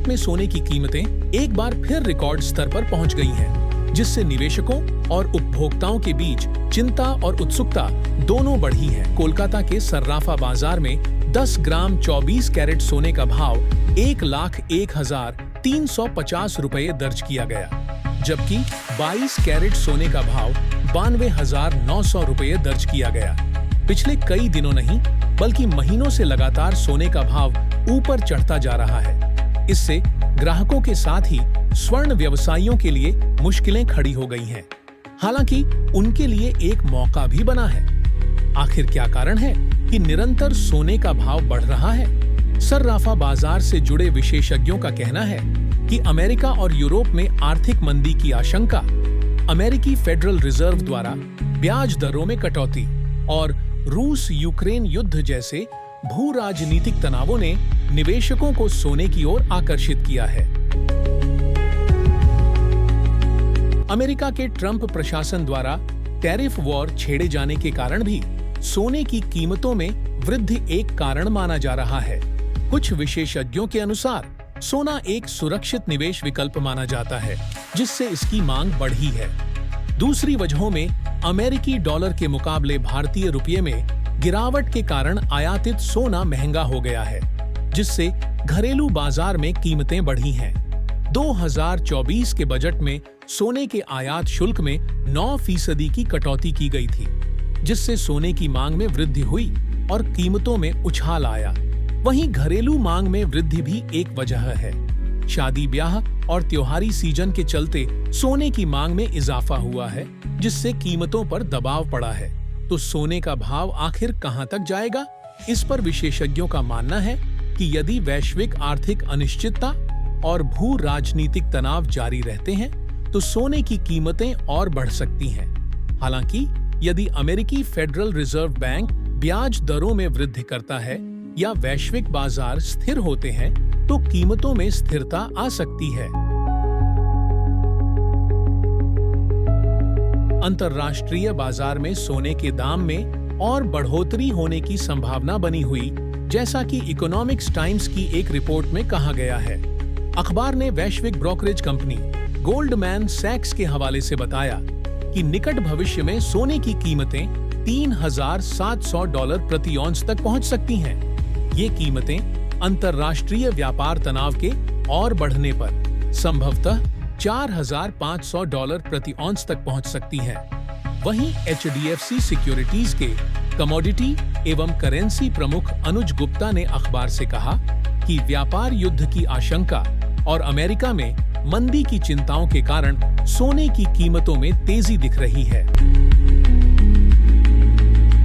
में सोने की कीमतें एक बार फिर रिकॉर्ड स्तर पर पहुंच गई हैं, जिससे निवेशकों और उपभोक्ताओं के बीच चिंता और उत्सुकता दोनों बढ़ी है। कोलकाता के सर्राफा बाजार में 10 ग्राम 24 कैरेट सोने का भाव 1,01,350 रुपये दर्ज किया गया, जबकि 22 कैरेट सोने का भाव 92,900 रुपये दर्ज किया गया। पिछले कई दिनों नहीं बल्कि महीनों से लगातार सोने का भाव ऊपर चढ़ता जा रहा है। इससे ग्राहकों के साथ ही स्वर्ण व्यवसायियों के लिए मुश्किलें खड़ी हो गई हैं। हालांकि उनके लिए एक मौका भी बना है। आखिर क्या कारण है कि निरंतर सोने का भाव बढ़ रहा है? सर्राफा बाजार से जुड़े विशेषज्ञों का कहना है कि अमेरिका और यूरोप में आर्थिक मंदी की आशंका, अमेरिकी फेडरल रिजर्व द्वारा ब्याज दरों में कटौती और रूस यूक्रेन युद्ध जैसे भू राजनीतिक तनावों ने निवेशकों को सोने की ओर आकर्षित किया है। अमेरिका के ट्रंप प्रशासन द्वारा टैरिफ वॉर छेड़े जाने के कारण भी सोने की कीमतों में वृद्धि एक कारण माना जा रहा है। कुछ विशेषज्ञों के अनुसार सोना एक सुरक्षित निवेश विकल्प माना जाता है, जिससे इसकी मांग बढ़ी है। दूसरी वजहों में अमेरिकी डॉलर के मुकाबले भारतीय रुपये में गिरावट के कारण आयातित सोना महंगा हो गया है, जिससे घरेलू बाजार में कीमतें बढ़ी हैं। 2024 के बजट में सोने के आयात शुल्क में 9% की कटौती की गई थी, जिससे सोने की मांग में वृद्धि हुई और कीमतों में उछाल आया। वहीं घरेलू मांग में वृद्धि भी एक वजह है। शादी ब्याह और त्योहारी सीजन के चलते सोने की मांग में इजाफा हुआ है, जिससे कीमतों पर दबाव पड़ा है। तो सोने का भाव आखिर कहां तक जाएगा? इस पर विशेषज्ञों का मानना है कि यदि वैश्विक आर्थिक अनिश्चितता और भू राजनीतिक तनाव जारी रहते हैं, तो सोने की कीमतें और बढ़ सकती हैं। हालांकि यदि अमेरिकी फेडरल रिजर्व बैंक ब्याज दरों में वृद्धि करता है या वैश्विक बाजार स्थिर होते हैं, तो कीमतों में स्थिरता आ सकती है। अंतर्राष्ट्रीय बाजार में सोने के दाम में और बढ़ोतरी होने की संभावना बनी हुई, जैसा कि इकोनॉमिक्स टाइम्स की एक रिपोर्ट में कहा गया है। अखबार ने वैश्विक ब्रोकरेज कंपनी गोल्डमैन सैक्स के हवाले से बताया कि निकट भविष्य में सोने की कीमतें $3,700 प्रति औंस तक पहुंच सकती हैं। ये कीमतें अंतर्राष्ट्रीय व्यापार तनाव के और बढ़ने पर संभवतः $4,500 प्रति औंस तक पहुंच सकती हैं। वहीं HDFC सिक्योरिटीज के कमोडिटी एवं करेंसी प्रमुख अनुज गुप्ता ने अखबार से कहा कि व्यापार युद्ध की आशंका और अमेरिका में मंदी की चिंताओं के कारण सोने की कीमतों में तेजी दिख रही है।